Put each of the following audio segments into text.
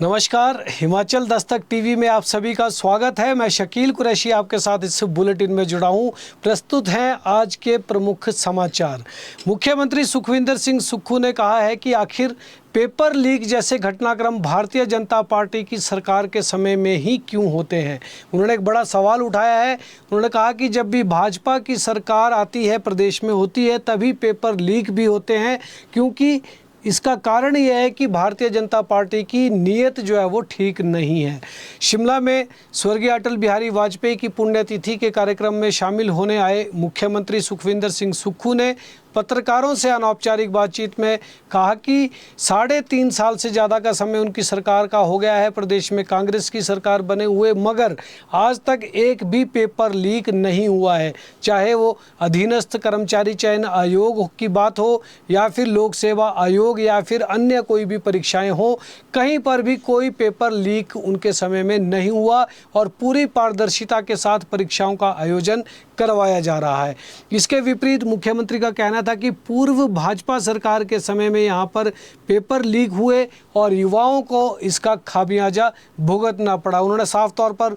नमस्कार, हिमाचल दस्तक टीवी में आप सभी का स्वागत है। मैं शकील कुरैशी आपके साथ इस बुलेटिन में जुड़ा हूं। प्रस्तुत हैं आज के प्रमुख समाचार। मुख्यमंत्री सुखविंदर सिंह सुक्खू ने कहा है कि आखिर पेपर लीक जैसे घटनाक्रम भारतीय जनता पार्टी की सरकार के समय में ही क्यों होते हैं। उन्होंने एक बड़ा सवाल उठाया है। उन्होंने कहा कि जब भी भाजपा की सरकार आती है, प्रदेश में होती है, तभी पेपर लीक भी होते हैं, क्योंकि इसका कारण यह है कि भारतीय जनता पार्टी की नीयत जो है वो ठीक नहीं है। शिमला में स्वर्गीय अटल बिहारी वाजपेयी की पुण्यतिथि के कार्यक्रम में शामिल होने आए मुख्यमंत्री सुखविंदर सिंह सुक्खू ने पत्रकारों से अनौपचारिक बातचीत में कहा कि 3.5 साल से ज़्यादा का समय उनकी सरकार का हो गया है, प्रदेश में कांग्रेस की सरकार बने हुए, मगर आज तक एक भी पेपर लीक नहीं हुआ है। चाहे वो अधीनस्थ कर्मचारी चयन आयोग की बात हो या फिर लोक सेवा आयोग या फिर अन्य कोई भी परीक्षाएं हो, कहीं पर भी कोई पेपर लीक उनके समय में नहीं हुआ और पूरी पारदर्शिता के साथ परीक्षाओं का आयोजन करवाया जा रहा है। इसके विपरीत मुख्यमंत्री का कहना था कि पूर्व भाजपा सरकार के समय में यहाँ पर पेपर लीक हुए और युवाओं को इसका खामियाजा भुगतना पड़ा। उन्होंने साफ तौर पर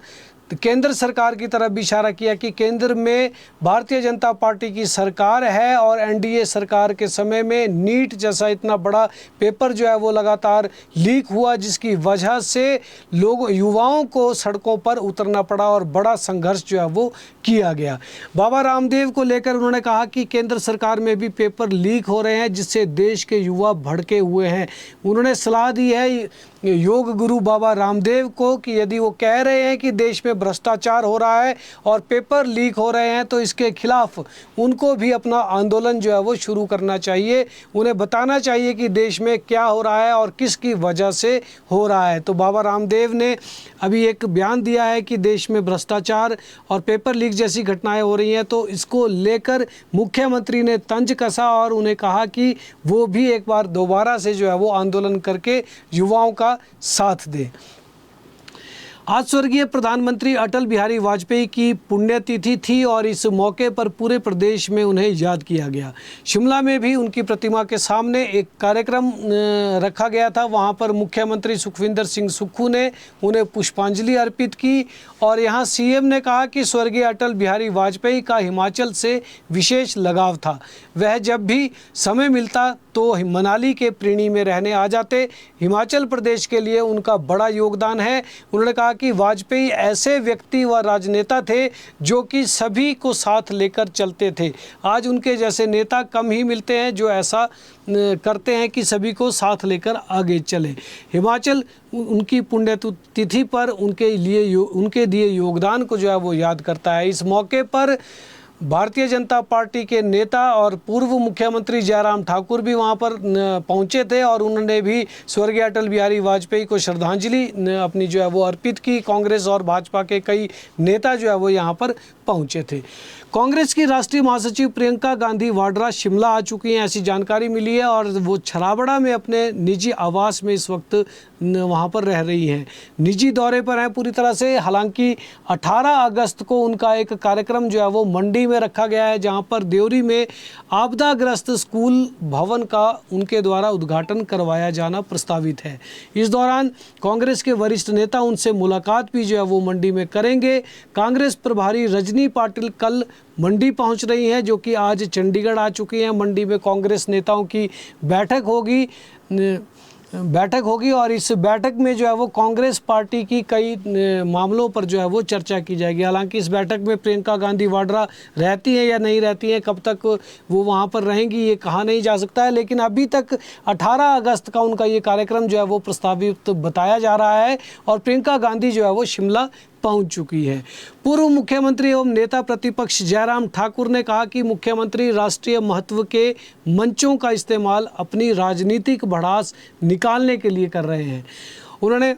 केंद्र सरकार की तरफ भी इशारा किया कि केंद्र में भारतीय जनता पार्टी की सरकार है और एनडीए सरकार के समय में नीट जैसा इतना बड़ा पेपर जो है वो लगातार लीक हुआ, जिसकी वजह से युवाओं को सड़कों पर उतरना पड़ा और बड़ा संघर्ष जो है वो किया गया। बाबा रामदेव को लेकर उन्होंने कहा कि केंद्र सरकार में भी पेपर लीक हो रहे हैं, जिससे देश के युवा भड़के हुए हैं। उन्होंने सलाह दी है योग गुरु बाबा रामदेव को कि यदि वो कह रहे हैं कि देश में भ्रष्टाचार हो रहा है और पेपर लीक हो रहे हैं, तो इसके खिलाफ उनको भी अपना आंदोलन जो है वो शुरू करना चाहिए। उन्हें बताना चाहिए कि देश में क्या हो रहा है और किसकी वजह से हो रहा है। तो बाबा रामदेव ने अभी एक बयान दिया है कि देश में भ्रष्टाचार और पेपर लीक जैसी घटनाएं हो रही हैं, तो इसको लेकर मुख्यमंत्री ने तंज कसा और उन्हें कहा कि वो भी एक बार दोबारा से जो है वो आंदोलन करके युवाओं का साथ दे। आज स्वर्गीय प्रधानमंत्री अटल बिहारी वाजपेयी की पुण्यतिथि थी और इस मौके पर पूरे प्रदेश में उन्हें याद किया गया। शिमला में भी उनकी प्रतिमा के सामने एक कार्यक्रम रखा गया था। वहां पर मुख्यमंत्री सुखविंदर सिंह सुक्खू ने उन्हें पुष्पांजलि अर्पित की और यहां सीएम ने कहा कि स्वर्गीय अटल बिहारी वाजपेयी का हिमाचल से विशेष लगाव था। वह जब भी समय मिलता तो मनाली के प्रीणी में रहने आ जाते। हिमाचल प्रदेश के लिए उनका बड़ा योगदान है। उन्होंने कहा कि वाजपेयी ऐसे व्यक्ति व राजनेता थे जो कि सभी को साथ लेकर चलते थे। आज उनके जैसे नेता कम ही मिलते हैं जो ऐसा करते हैं कि सभी को साथ लेकर आगे चले। हिमाचल उनकी पुण्यतिथि पर उनके दिए योगदान को जो है वो याद करता है। इस मौके पर भारतीय जनता पार्टी के नेता और पूर्व मुख्यमंत्री जयराम ठाकुर भी वहां पर पहुंचे थे और उन्होंने भी स्वर्गीय अटल बिहारी वाजपेयी को श्रद्धांजलि अपनी जो है वो अर्पित की। कांग्रेस और भाजपा के कई नेता जो है वो यहां पर पहुंचे थे। कांग्रेस की राष्ट्रीय महासचिव प्रियंका गांधी वाड्रा शिमला आ चुकी हैं, ऐसी जानकारी मिली है और वो छराबड़ा में अपने निजी आवास में इस वक्त वहां पर रह रही हैं। निजी दौरे पर हैं पूरी तरह से। हालांकि 18 अगस्त को उनका एक कार्यक्रम जो है वो मंडी में रखा गया है, जहां पर देवरी में आपदाग्रस्त स्कूल भवन का उनके द्वारा उद्घाटन करवाया जाना प्रस्तावित है। इस दौरान कांग्रेस के वरिष्ठ नेता उनसे मुलाकात भी जो है वो मंडी में करेंगे। कांग्रेस प्रभारी रजनी पाटिल कल मंडी पहुंच रही हैं, जो कि आज चंडीगढ़ आ चुकी हैं। मंडी में कांग्रेस नेताओं की बैठक होगी और इस बैठक में जो है वो कांग्रेस पार्टी की कई मामलों पर जो है वो चर्चा की जाएगी। हालांकि इस बैठक में प्रियंका गांधी वाड्रा रहती हैं या नहीं रहती हैं, कब तक वो वहां पर रहेंगी, ये कहा नहीं जा सकता है। लेकिन अभी तक 18 अगस्त का उनका ये कार्यक्रम जो है वो प्रस्तावित बताया जा रहा है और प्रियंका गांधी जो है वो शिमला पहुंच चुकी है। पूर्व मुख्यमंत्री एवं नेता प्रतिपक्ष जयराम ठाकुर ने कहा कि मुख्यमंत्री राष्ट्रीय महत्व के मंचों का इस्तेमाल अपनी राजनीतिक भड़ास निकालने के लिए कर रहे हैं। उन्होंने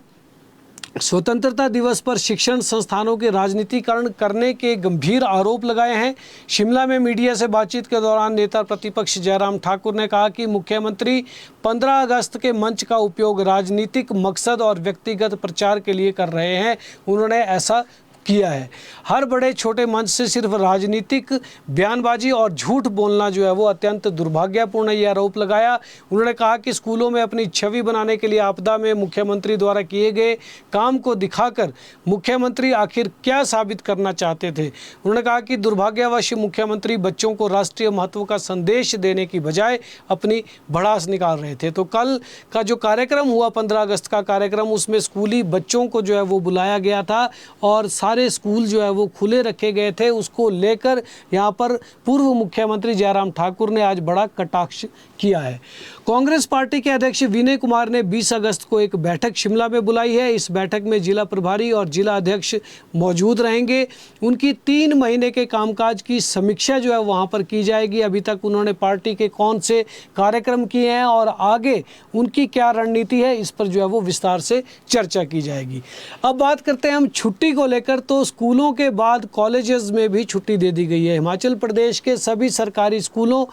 स्वतंत्रता दिवस पर शिक्षण संस्थानों के राजनीतिकरण करने के गंभीर आरोप लगाए हैं। शिमला में मीडिया से बातचीत के दौरान नेता प्रतिपक्ष जयराम ठाकुर ने कहा कि मुख्यमंत्री 15 अगस्त के मंच का उपयोग राजनीतिक मकसद और व्यक्तिगत प्रचार के लिए कर रहे हैं। उन्होंने ऐसा किया है। हर बड़े छोटे मंच से सिर्फ राजनीतिक बयानबाजी और झूठ बोलना जो है वो अत्यंत दुर्भाग्यपूर्ण, ये आरोप लगाया। उन्होंने कहा कि स्कूलों में अपनी छवि बनाने के लिए आपदा में मुख्यमंत्री द्वारा किए गए काम को दिखाकर मुख्यमंत्री आखिर क्या साबित करना चाहते थे। उन्होंने कहा कि दुर्भाग्यवश मुख्यमंत्री बच्चों को राष्ट्रीय महत्व का संदेश देने की बजाय अपनी भड़ास निकाल रहे थे। तो कल का जो कार्यक्रम हुआ 15 अगस्त का कार्यक्रम, उसमें स्कूली बच्चों को जो है वो बुलाया गया था और सारे स्कूल जो है वो खुले रखे गए थे। उसको लेकर यहाँ पर पूर्व मुख्यमंत्री जयराम ठाकुर ने आज बड़ा कटाक्ष किया है। कांग्रेस पार्टी के अध्यक्ष विनय कुमार ने 20 अगस्त को एक बैठक शिमला में बुलाई है। इस बैठक में जिला प्रभारी और जिला अध्यक्ष मौजूद रहेंगे। उनकी 3 महीने के कामकाज की समीक्षा जो है वहाँ पर की जाएगी। अभी तक उन्होंने पार्टी के कौन से कार्यक्रम किए हैं और आगे उनकी क्या रणनीति है, इस पर जो है वो विस्तार से चर्चा की जाएगी। अब बात करते हैं हम छुट्टी को लेकर। तो स्कूलों के बाद कॉलेजेस में भी छुट्टी दे दी गई है। हिमाचल प्रदेश के सभी सरकारी स्कूलों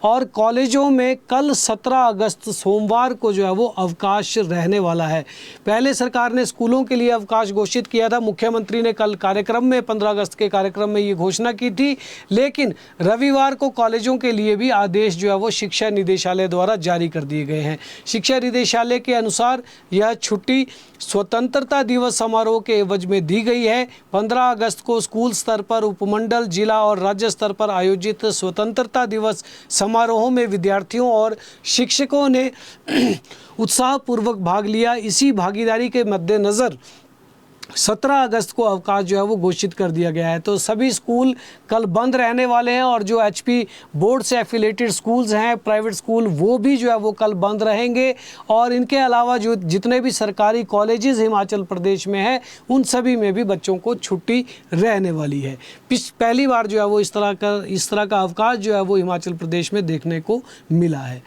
और कॉलेजों में कल 17 अगस्त सोमवार को जो है वो अवकाश रहने वाला है। पहले सरकार ने स्कूलों के लिए अवकाश घोषित किया था। मुख्यमंत्री ने कल कार्यक्रम में 15 अगस्त के कार्यक्रम में ये घोषणा की थी, लेकिन रविवार को कॉलेजों के लिए भी आदेश जो है वो शिक्षा निदेशालय द्वारा जारी कर दिए गए हैं। शिक्षा निदेशालय के अनुसार यह छुट्टी स्वतंत्रता दिवस समारोह के एवज में दी गई है। 15 अगस्त को स्कूल स्तर पर, उपमंडल, जिला और राज्य स्तर पर आयोजित स्वतंत्रता दिवस समारोहों में विद्यार्थियों और शिक्षकों ने उत्साहपूर्वक भाग लिया। इसी भागीदारी के मद्देनज़र 17 अगस्त को अवकाश जो है वो घोषित कर दिया गया है। तो सभी स्कूल कल बंद रहने वाले हैं और जो एचपी बोर्ड से एफिलेटेड स्कूल्स हैं, प्राइवेट स्कूल, वो भी जो है वो कल बंद रहेंगे। और इनके अलावा जो जितने भी सरकारी कॉलेजेस हिमाचल प्रदेश में हैं, उन सभी में भी बच्चों को छुट्टी रहने वाली है। पहली बार जो है वो इस तरह का अवकाश जो है वो हिमाचल प्रदेश में देखने को मिला है।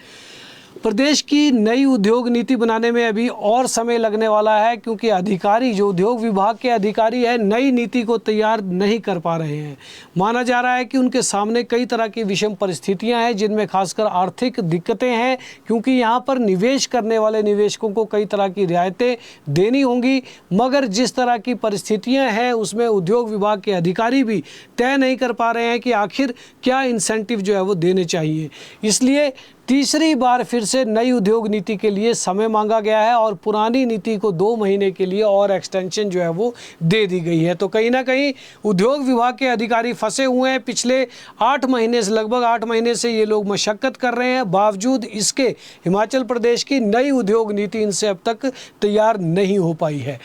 प्रदेश की नई उद्योग नीति बनाने में अभी और समय लगने वाला है, क्योंकि अधिकारी जो उद्योग विभाग के अधिकारी हैं नई नीति को तैयार नहीं कर पा रहे हैं। माना जा रहा है कि उनके सामने कई तरह की विषम परिस्थितियां हैं, जिनमें खासकर आर्थिक दिक्कतें हैं, क्योंकि यहां पर निवेश करने वाले निवेशकों को कई तरह की रियायतें देनी होंगी। मगर जिस तरह की परिस्थितियाँ हैं उसमें उद्योग विभाग के अधिकारी भी तय नहीं कर पा रहे हैं कि आखिर क्या इंसेंटिव जो है वो देने चाहिए। इसलिए तीसरी बार फिर से नई उद्योग नीति के लिए समय मांगा गया है और पुरानी नीति को 2 महीने के लिए और एक्सटेंशन जो है वो दे दी गई है। तो कहीं ना कहीं उद्योग विभाग के अधिकारी फंसे हुए हैं। पिछले 8 महीने से, लगभग 8 महीने से ये लोग मशक्कत कर रहे हैं। बावजूद इसके हिमाचल प्रदेश की नई उद्योग नीति इनसे अब तक तैयार नहीं हो पाई है।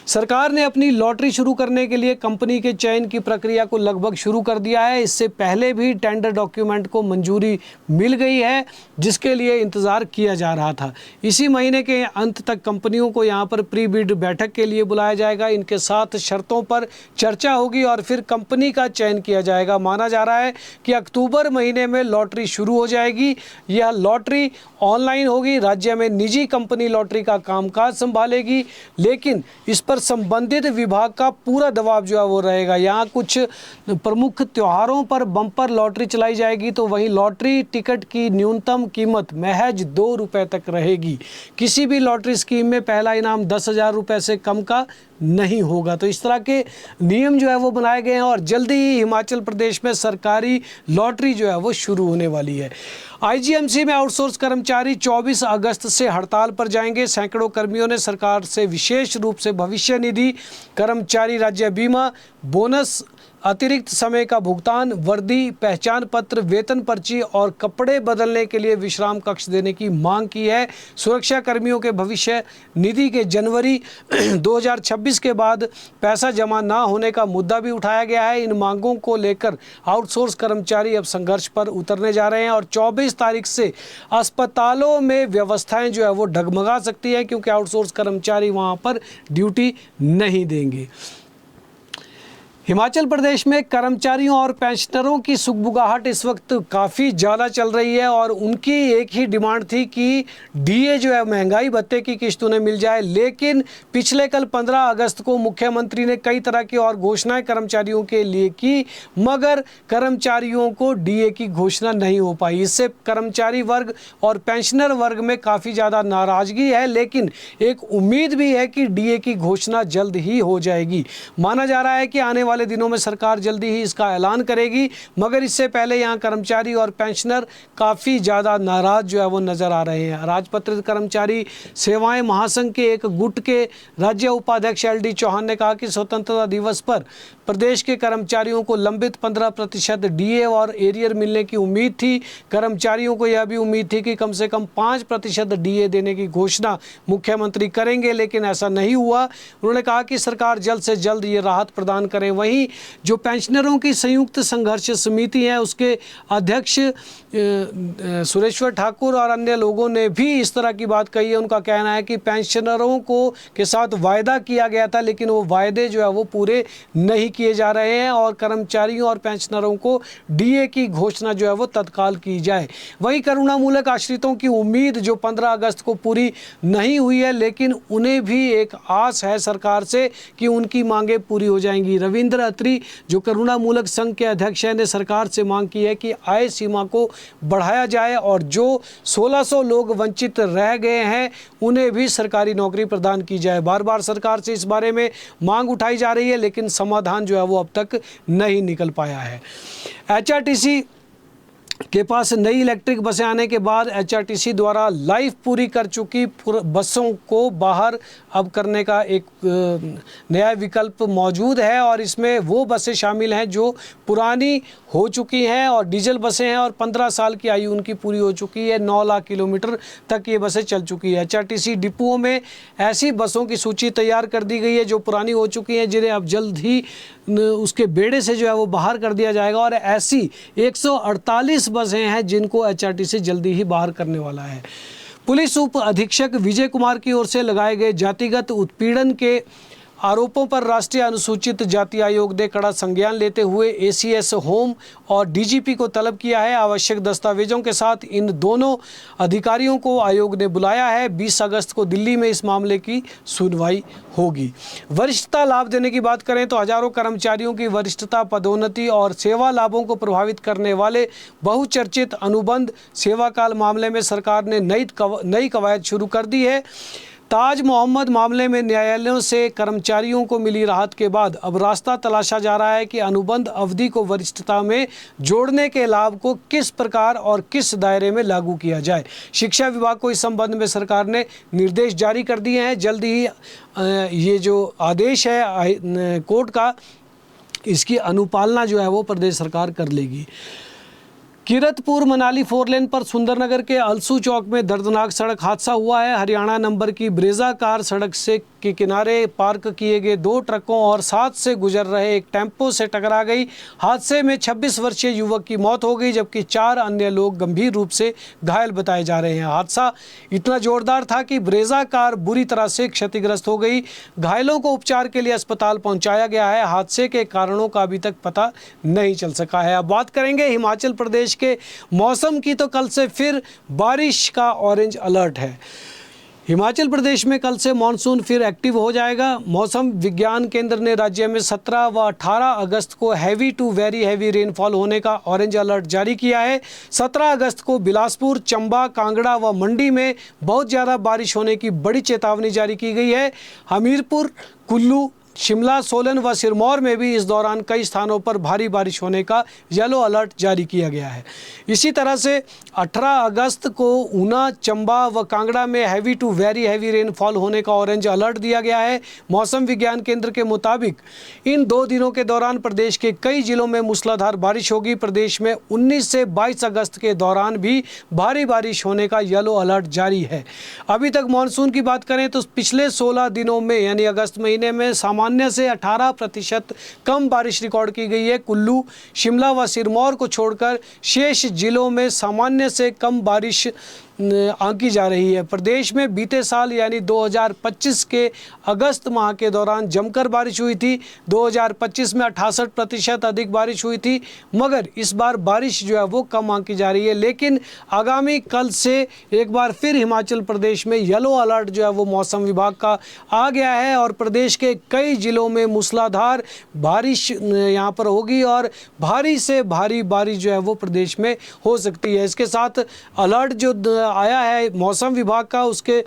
सरकार ने अपनी लॉटरी शुरू करने के लिए कंपनी के चयन की प्रक्रिया को लगभग शुरू कर दिया है। इससे पहले भी टेंडर डॉक्यूमेंट को मंजूरी मिल गई है, जिसके लिए इंतज़ार किया जा रहा था। इसी महीने के अंत तक कंपनियों को यहां पर प्री बिड बैठक के लिए बुलाया जाएगा। इनके साथ शर्तों पर चर्चा होगी और फिर कंपनी का चयन किया जाएगा। माना जा रहा है कि अक्टूबर महीने में लॉटरी शुरू हो जाएगी। यह लॉटरी ऑनलाइन होगी। राज्य में निजी कंपनी लॉटरी का कामकाज संभालेगी, लेकिन इस पर संबंधित विभाग का पूरा दबाव जो है वो रहेगा। यहाँ कुछ प्रमुख त्योहारों पर बम्पर लॉटरी चलाई जाएगी, तो वहीं लॉटरी टिकट की न्यूनतम कीमत महज 2 रुपये तक रहेगी। किसी भी लॉटरी स्कीम में पहला इनाम 10,000 रुपये से कम का नहीं होगा। तो इस तरह के नियम जो है वो बनाए गए हैं और जल्दी ही हिमाचल प्रदेश में सरकारी लॉटरी जो है वो शुरू होने वाली है। आईजीएमसी में आउटसोर्स कर्मचारी 24 अगस्त से हड़ताल पर जाएंगे। सैकड़ों कर्मियों ने सरकार से विशेष रूप से भविष्य निधि, कर्मचारी राज्य बीमा, बोनस, अतिरिक्त समय का भुगतान, वर्दी, पहचान पत्र, वेतन पर्ची और कपड़े बदलने के लिए विश्राम कक्ष देने की मांग की है। सुरक्षा कर्मियों के भविष्य निधि के जनवरी 2026 के बाद पैसा जमा ना होने का मुद्दा भी उठाया गया है। इन मांगों को लेकर आउटसोर्स कर्मचारी अब संघर्ष पर उतरने जा रहे हैं और 24 तारीख से अस्पतालों में व्यवस्थाएं जो है वो डगमगा सकती है, क्योंकि आउटसोर्स कर्मचारी वहाँ पर ड्यूटी नहीं देंगे। हिमाचल प्रदेश में कर्मचारियों और पेंशनरों की सुगबुगाहट इस वक्त काफ़ी ज़्यादा चल रही है और उनकी एक ही डिमांड थी कि डीए जो है महंगाई भत्ते की किस्त उन्हें मिल जाए। लेकिन पिछले कल 15 अगस्त को मुख्यमंत्री ने कई तरह की और घोषणाएं कर्मचारियों के लिए की, मगर कर्मचारियों को डीए की घोषणा नहीं हो पाई। इससे कर्मचारी वर्ग और पेंशनर वर्ग में काफ़ी ज़्यादा नाराज़गी है, लेकिन एक उम्मीद भी है कि डीए की घोषणा जल्द ही हो जाएगी। माना जा रहा है कि आने वाले दिनों में सरकार जल्दी ही इसका ऐलान करेगी, मगर इससे पहले यहाँ कर्मचारी और पेंशनर काफ़ी ज़्यादा नाराज जो है वो नज़र आ रहे हैं। राजपत्रित कर्मचारी सेवाएं महासंघ के एक गुट के राज्य उपाध्यक्ष LD चौहान ने कहा कि स्वतंत्रता दिवस पर प्रदेश के कर्मचारियों को लंबित 15% डीए और एरियर मिलने की उम्मीद थी। कर्मचारियों को यह भी उम्मीद थी कि कम से कम 5% डीए देने की घोषणा मुख्यमंत्री करेंगे, लेकिन ऐसा नहीं हुआ। उन्होंने कहा कि सरकार जल्द से जल्द ये राहत प्रदान करे। वहीं जो पेंशनरों की संयुक्त संघर्ष समिति है उसके अध्यक्ष सुरेश्वर ठाकुर और अन्य लोगों ने भी इस तरह की बात कही है। उनका कहना है कि पेंशनरों को के साथ वायदा किया गया था, लेकिन वो वायदे जो है वो पूरे नहीं किए जा रहे हैं और कर्मचारियों और पेंशनरों को डीए की घोषणा जो है वो तत्काल की जाए। वहीं करुणामूलक आश्रितों की उम्मीद जो 15 अगस्त को पूरी नहीं हुई है, लेकिन उन्हें भी एक आस है सरकार से कि उनकी मांगें पूरी हो जाएंगी। रविंद्र अत्री जो करुणामूलक संघ के अध्यक्ष हैं ने सरकार से मांग की है कि आय सीमा को बढ़ाया जाए और जो 1600 लोग वंचित रह गए हैं उन्हें भी सरकारी नौकरी प्रदान की जाए। बार बार सरकार से इस बारे में मांग उठाई जा रही है, लेकिन समाधान जो है वो अब तक नहीं निकल पाया है। HRTC के पास नई इलेक्ट्रिक बसें आने के बाद HRTC द्वारा लाइफ पूरी कर चुकी बसों को बाहर अब करने का एक नया विकल्प मौजूद है और इसमें वो बसें शामिल हैं जो पुरानी हो चुकी हैं और डीजल बसें हैं और 15 साल की आयु उनकी पूरी हो चुकी है। 9 लाख किलोमीटर तक ये बसें चल चुकी है। HRTC डिपुओं में ऐसी बसों की सूची तैयार कर दी गई है जो पुरानी हो चुकी हैं, जिन्हें अब जल्द ही उसके बेड़े से जो है वो बाहर कर दिया जाएगा और ऐसी 148 बसें हैं जिनको HRTC जल्दी ही बाहर करने वाला है। पुलिस उप अधीक्षक विजय कुमार की ओर से लगाए गए जातिगत उत्पीड़न के आरोपों पर राष्ट्रीय अनुसूचित जाति आयोग ने कड़ा संज्ञान लेते हुए ACS होम और DGP को तलब किया है। आवश्यक दस्तावेजों के साथ इन दोनों अधिकारियों को आयोग ने बुलाया है। 20 अगस्त को दिल्ली में इस मामले की सुनवाई होगी। वरिष्ठता लाभ देने की बात करें तो हजारों कर्मचारियों की वरिष्ठता, पदोन्नति और सेवा लाभों को प्रभावित करने वाले बहुचर्चित अनुबंध सेवाकाल मामले में सरकार ने नई कवायद शुरू कर दी है। ताज मोहम्मद मामले में न्यायालयों से कर्मचारियों को मिली राहत के बाद अब रास्ता तलाशा जा रहा है कि अनुबंध अवधि को वरिष्ठता में जोड़ने के लाभ को किस प्रकार और किस दायरे में लागू किया जाए। शिक्षा विभाग को इस संबंध में सरकार ने निर्देश जारी कर दिए हैं। जल्द ही ये जो आदेश है कोर्ट का, इसकी अनुपालना जो है वो प्रदेश सरकार कर लेगी। किरतपुर मनाली 4 लेन पर सुंदरनगर के अलसू चौक में दर्दनाक सड़क हादसा हुआ है। हरियाणा नंबर की ब्रेजा कार सड़क के किनारे पार्क किए गए 2 ट्रकों और साथ से गुजर रहे एक टेम्पो से टकरा गई। हादसे में 26 वर्षीय युवक की मौत हो गई, जबकि 4 अन्य लोग गंभीर रूप से घायल बताए जा रहे हैं। हादसा इतना जोरदार था कि ब्रेजा कार बुरी तरह से क्षतिग्रस्त हो गई। घायलों को उपचार के लिए अस्पताल पहुंचाया गया है। हादसे के कारणों का अभी तक पता नहीं चल सका है। अब बात करेंगे हिमाचल प्रदेश के मौसम की, तो कल से फिर बारिश का ऑरेंज अलर्ट है। हिमाचल प्रदेश में कल से मानसून फिर एक्टिव हो जाएगा। मौसम विज्ञान केंद्र ने राज्य में 17 व 18 अगस्त को heavy to very heavy rainfall होने का ऑरेंज अलर्ट जारी किया है। 17 अगस्त को बिलासपुर, चंबा, कांगड़ा व मंडी में बहुत ज़्यादा बारिश होने की बड़ी चेतावनी जारी की गई है। हमीरपुर, कुल्लू, शिमला, सोलन व सिरमौर में भी इस दौरान कई स्थानों पर भारी बारिश होने का येलो अलर्ट जारी किया गया है। इसी तरह से 18 अगस्त को ऊना, चंबा व कांगड़ा में heavy to very heavy rainfall होने का ऑरेंज अलर्ट दिया गया है। मौसम विज्ञान केंद्र के मुताबिक इन 2 दिनों के दौरान प्रदेश के कई जिलों में मूसलाधार बारिश होगी। प्रदेश में 19 से 22 अगस्त के दौरान भी भारी बारिश होने का येलो अलर्ट जारी है। अभी तक मानसून की बात करें तो पिछले 16 दिनों में यानी अगस्त महीने में सामान्य से 18% कम बारिश रिकॉर्ड की गई है। कुल्लू, शिमला व सिरमौर को छोड़कर शेष जिलों में सामान्य से कम बारिश आंकी जा रही है। प्रदेश में बीते साल यानी 2025 के अगस्त माह के दौरान जमकर बारिश हुई थी। 2025 में 68% अधिक बारिश हुई थी, मगर इस बार बारिश जो है वो कम आंकी जा रही है। लेकिन आगामी कल से एक बार फिर हिमाचल प्रदेश में येलो अलर्ट जो है वो मौसम विभाग का आ गया है और प्रदेश के कई जिलों में मूसलाधार बारिश यहाँ पर होगी और भारी से भारी बारिश जो है वो प्रदेश में हो सकती है। इसके साथ अलर्ट जो आया है मौसम विभाग का, उसके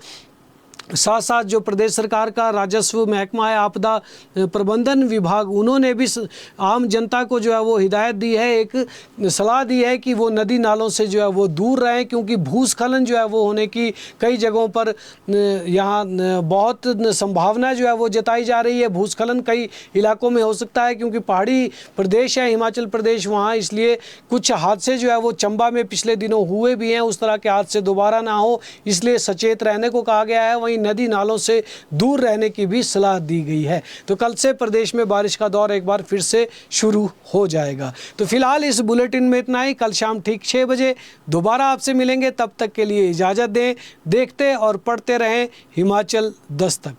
साथ साथ जो प्रदेश सरकार का राजस्व महकमा है, आपदा प्रबंधन विभाग, उन्होंने भी आम जनता को जो है वो हिदायत दी है, एक सलाह दी है कि वो नदी नालों से जो है वो दूर रहें, क्योंकि भूस्खलन जो है वो होने की कई जगहों पर यहाँ बहुत संभावना जो है वो जताई जा रही है। भूस्खलन कई इलाकों में हो सकता है क्योंकि पहाड़ी प्रदेश है हिमाचल प्रदेश वहाँ, इसलिए कुछ हादसे जो है वो चंबा में पिछले दिनों हुए भी हैं। उस तरह के हादसे दोबारा ना हो, इसलिए सचेत रहने को कहा गया है। वहीं नदी नालों से दूर रहने की भी सलाह दी गई है। तो कल से प्रदेश में बारिश का दौर एक बार फिर से शुरू हो जाएगा। तो फिलहाल इस बुलेटिन में इतना ही। कल शाम ठीक 6 बजे दोबारा आपसे मिलेंगे। तब तक के लिए इजाज़त दें। देखते और पढ़ते रहें हिमाचल दस्तक।